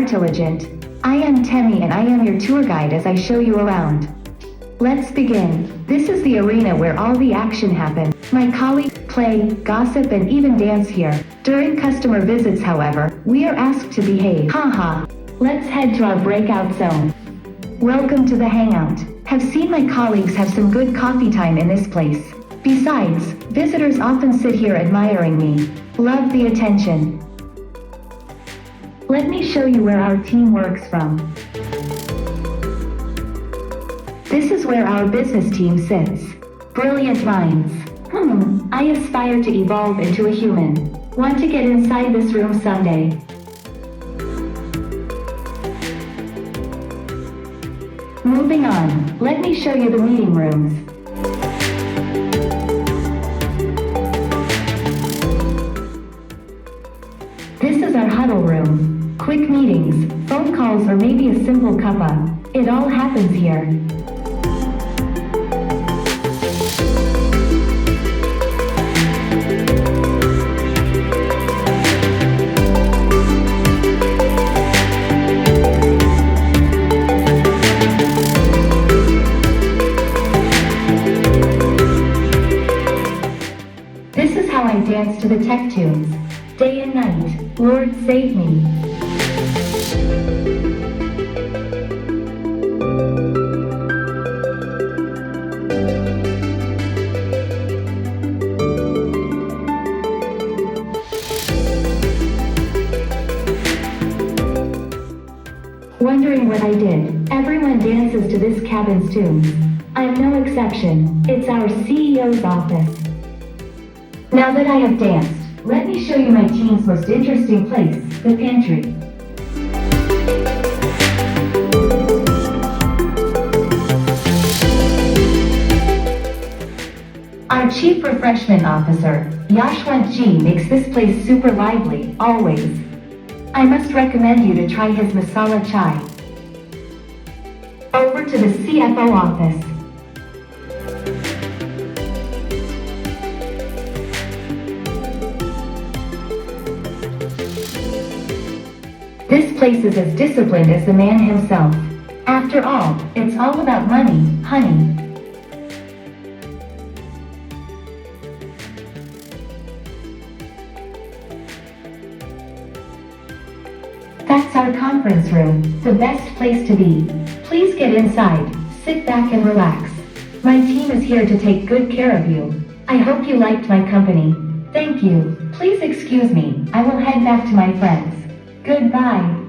Artiligent. I am Temi and I am your tour guide as I show you around. Let's begin. This is the arena where all the action happens. My colleagues play, gossip and even dance here. During customer visits, however, we are asked to behave. Haha. Let's head to our breakout zone. Welcome to the hangout. Have seen my colleagues have some good coffee time in this place. Besides, visitors often sit here admiring me. Love the attention. Let me show you where our team works from. This is where our business team sits. Brilliant minds. I aspire to evolve into a human. Want to get inside this room someday. Moving on, let me show you the meeting rooms. This is our huddle room. Quick meetings, phone calls or maybe a simple cuppa. It all happens here. This is how I dance to the tech tunes. Day and night, Lord save me. Wondering what I did? Everyone dances to this cabin's tunes. I'm no exception. It's our CEO's office. Now that I have danced, let me show you my team's most interesting place, the pantry. Our Chief Refreshment Officer, Yashwant G, makes this place super lively, always. I must recommend you to try his masala chai. Over to the CFO office. This place is as disciplined as the man himself. After all, it's all about money, honey. That's our conference room, the best place to be. Please get inside, sit back and relax. My team is here to take good care of you. I hope you liked my company. Thank you. Please excuse me, I will head back to my friends. Goodbye.